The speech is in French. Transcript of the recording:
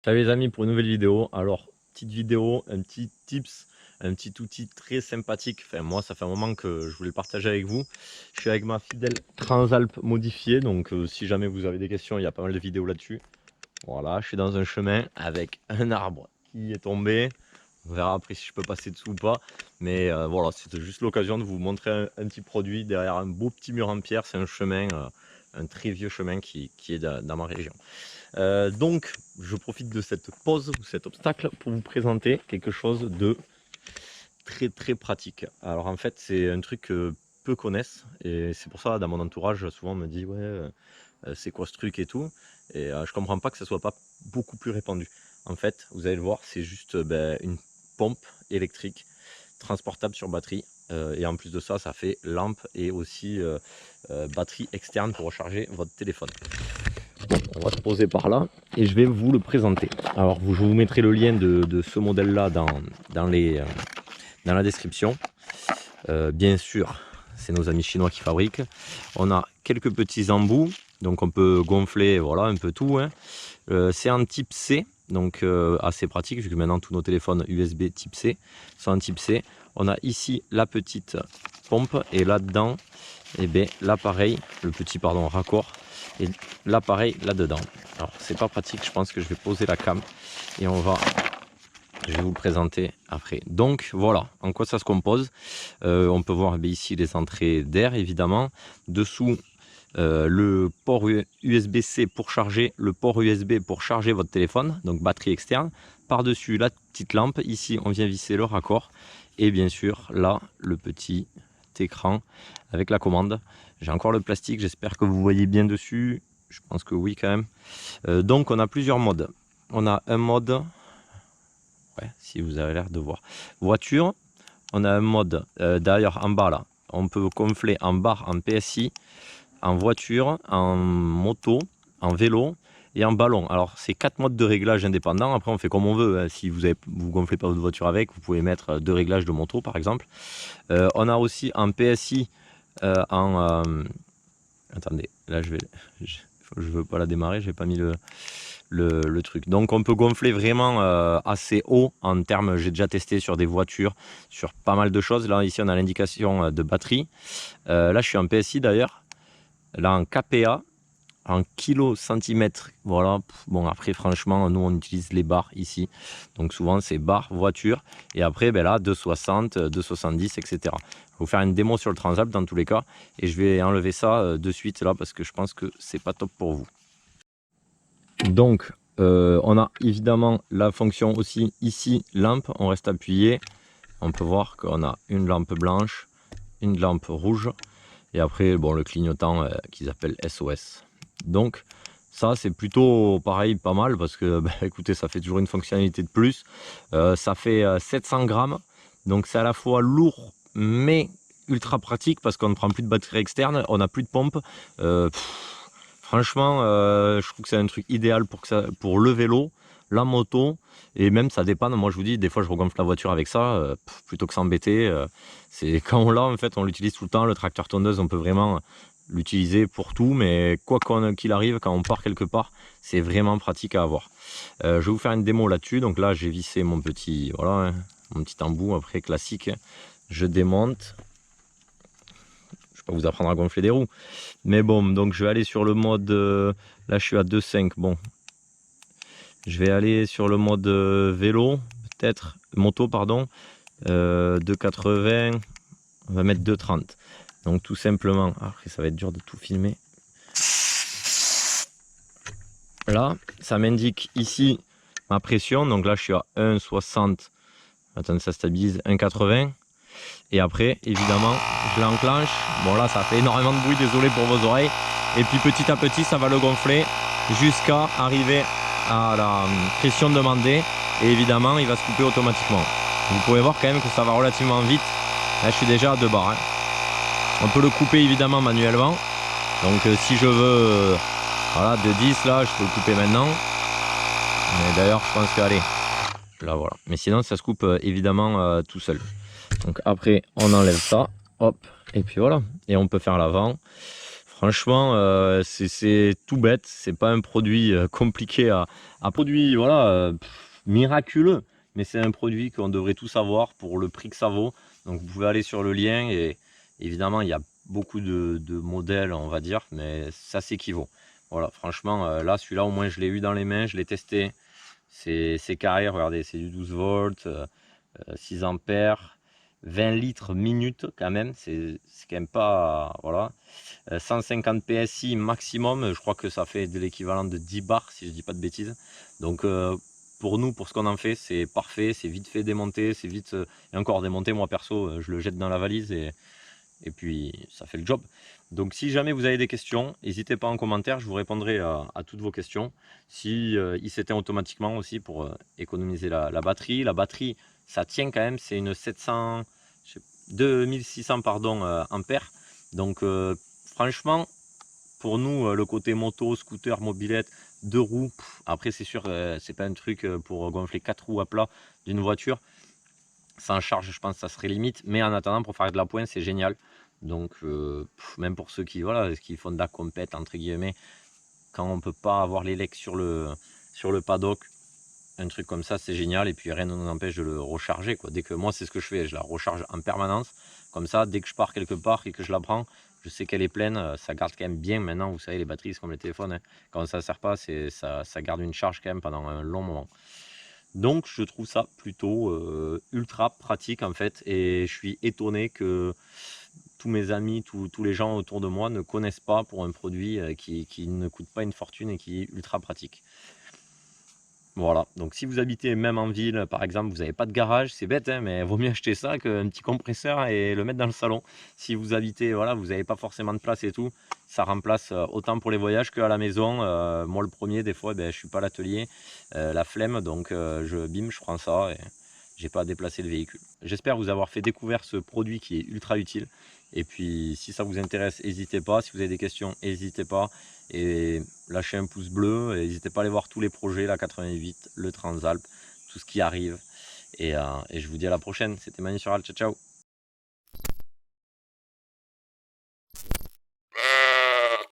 Salut les amis pour une nouvelle vidéo. Alors, petite vidéo, un petit tips, un petit outil très sympathique. Enfin, moi, ça fait un moment que je voulais le partager avec vous. Je suis avec ma fidèle Transalp modifiée. Donc, si jamais vous avez des questions, il y a pas mal de vidéos là-dessus. Voilà, je suis dans un chemin avec un arbre qui est tombé. On verra après si je peux passer dessous ou pas. Mais voilà, c'était juste l'occasion de vous montrer un petit produit derrière un beau petit mur en pierre. C'est un chemin, un très vieux chemin qui est dans ma région. Donc, je profite de cette pause ou cet obstacle pour vous présenter quelque chose de très pratique. Alors en fait, c'est un truc que peu connaissent et c'est pour ça dans mon entourage souvent on me dit ouais c'est quoi ce truc et tout et je comprends pas que ça soit pas beaucoup plus répandu. En fait, vous allez le voir, c'est juste une pompe électrique transportable sur batterie et en plus de ça, ça fait lampe et aussi batterie externe pour recharger votre téléphone. On va se poser par là et je vais vous le présenter. Alors je vous mettrai le lien de ce modèle là dans la description. Bien sûr, c'est nos amis chinois qui fabriquent. On a quelques petits embouts, donc on peut gonfler voilà un peu tout, hein. C'est en type C, donc assez pratique vu que maintenant tous nos téléphones USB type C sont en type C. On a ici la petite pompe et là-dedans l'appareil, le petit raccord, et l'appareil là-dedans. Alors c'est pas pratique, je pense que je vais poser la cam et je vais vous le présenter après. Donc voilà, en quoi ça se compose. On peut voir ici les entrées d'air évidemment. Dessous le port USB-C pour charger, le port USB pour charger votre téléphone, donc batterie externe. Par-dessus la petite lampe, ici on vient visser le raccord. Et bien sûr là, le petit écran avec la commande. J'ai encore le plastique, j'espère que vous voyez bien dessus. Je pense que oui quand même. Donc on a plusieurs modes. On a un mode, ouais, si vous avez l'air de voir, voiture. On a un mode d'ailleurs en bas là, on peut gonfler en barre, en PSI, en voiture, en moto, en vélo et en ballon. Alors c'est 4 modes de réglage indépendants. Après on fait comme on veut, hein. Si vous gonflez pas votre voiture avec, vous pouvez mettre 2 réglages de moto par exemple. On a aussi en PSI attendez, là je veux pas la démarrer, j'ai pas mis le truc. Donc on peut gonfler vraiment assez haut en termes, j'ai déjà testé sur des voitures, sur pas mal de choses. Là ici on a l'indication de batterie. Là je suis en PSI d'ailleurs. Là en KPA, en kilo centimètres. Voilà. Bon après franchement nous on utilise les barres ici. Donc souvent c'est barre voiture. Et après là 260, 270 etc. Je vais vous faire une démo sur le Transalp dans tous les cas. Et je vais enlever ça de suite là parce que je pense que c'est pas top pour vous. Donc on a évidemment la fonction aussi ici lampe, on reste appuyé, on peut voir qu'on a une lampe blanche, une lampe rouge et après bon le clignotant qu'ils appellent SOS. Donc ça c'est plutôt pareil pas mal parce que écoutez, ça fait toujours une fonctionnalité de plus. Ça fait 700 grammes, donc c'est à la fois lourd mais ultra pratique parce qu'on ne prend plus de batterie externe, on n'a plus de pompe. Franchement, je trouve que c'est un truc idéal pour le vélo, la moto, et même ça dépend. Moi, je vous dis, des fois, je regonfle la voiture avec ça, plutôt que s'embêter. C'est quand on l'a, en fait, on l'utilise tout le temps. Le tracteur tondeuse, on peut vraiment l'utiliser pour tout, mais quoi qu'il arrive, quand on part quelque part, c'est vraiment pratique à avoir. Je vais vous faire une démo là-dessus. Donc là, j'ai vissé mon petit, voilà, hein, mon petit embout après classique. Je démonte. Je vais pas vous apprendre à gonfler des roues. Mais bon, donc je vais aller sur le mode, là je suis à 2,5, bon. Je vais aller sur le mode vélo, peut-être, moto pardon, 2,80, on va mettre 2,30. Donc tout simplement, après ça va être dur de tout filmer. Là, ça m'indique ici ma pression, donc là je suis à 1,60, attendez ça stabilise, 1,80. Et après, évidemment, je l'enclenche. Bon là, ça fait énormément de bruit, désolé pour vos oreilles. Et puis petit à petit, ça va le gonfler jusqu'à arriver à la pression demandée. Et évidemment, il va se couper automatiquement. Vous pouvez voir quand même que ça va relativement vite. Là, je suis déjà à 2 bars. Hein. On peut le couper évidemment manuellement. Donc si je veux, voilà, de 10 là, je peux le couper maintenant. Mais d'ailleurs, je pense que, allez, là voilà. Mais sinon, ça se coupe évidemment tout seul. Donc après on enlève ça, hop, et puis voilà, et on peut faire l'avant. Franchement, c'est tout bête, c'est pas un produit, compliqué à produit, voilà, miraculeux, mais c'est un produit qu'on devrait tous avoir pour le prix que ça vaut. Donc vous pouvez aller sur le lien et évidemment, il y a beaucoup de modèles, on va dire, mais ça s'équivaut. Voilà, franchement, là, celui-là, au moins, je l'ai eu dans les mains, je l'ai testé. C'est carré, regardez, c'est du 12 volts, 6 ampères, 20 litres minute quand même, c'est quand même pas, voilà. 150 PSI maximum, je crois que ça fait de l'équivalent de 10 bars si je dis pas de bêtises. Donc pour nous, pour ce qu'on en fait, c'est parfait, c'est vite fait démonter, c'est vite et encore démonter. Moi perso, je le jette dans la valise et puis ça fait le job. Donc si jamais vous avez des questions, n'hésitez pas en commentaire, je vous répondrai à toutes vos questions. Si il s'éteint automatiquement aussi pour économiser la batterie. La batterie, ça tient quand même, c'est une 700, 2600 pardon, ampères. Donc franchement, pour nous, le côté moto, scooter, mobilette, deux roues, après c'est sûr, c'est pas un truc pour gonfler quatre roues à plat d'une voiture. Sans charge, je pense que ça serait limite. Mais en attendant, pour faire de la pointe, c'est génial. Donc, même pour ceux qui, voilà, qui font de la compète, entre guillemets, quand on peut pas avoir les legs sur le paddock, un truc comme ça, c'est génial. Et puis, rien ne nous empêche de le recharger, quoi. Dès que moi, c'est ce que je fais, je la recharge en permanence. Comme ça, dès que je pars quelque part et que je la prends, je sais qu'elle est pleine. Ça garde quand même bien. Maintenant, vous savez, les batteries, c'est comme les téléphones, hein. Quand ça ne sert pas, ça garde une charge quand même pendant un long moment. Donc je trouve ça plutôt ultra pratique en fait et je suis étonné que tous mes amis, tous les gens autour de moi ne connaissent pas pour un produit qui ne coûte pas une fortune et qui est ultra pratique. Voilà, donc si vous habitez même en ville, par exemple, vous n'avez pas de garage, c'est bête, hein, mais vaut mieux acheter ça qu'un petit compresseur et le mettre dans le salon. Si vous habitez, voilà, vous n'avez pas forcément de place et tout, ça remplace autant pour les voyages qu'à la maison. Moi, le premier, des fois, ben, je ne suis pas à l'atelier, la flemme, donc je prends ça et j'ai pas à déplacer le véhicule. J'espère vous avoir fait découvrir ce produit qui est ultra utile. Et puis, si ça vous intéresse, n'hésitez pas. Si vous avez des questions, n'hésitez pas. Et lâchez un pouce bleu. N'hésitez pas à aller voir tous les projets, la 88, le Transalp, tout ce qui arrive. Et je vous dis à la prochaine. C'était Manu sur Al. Ciao, ciao.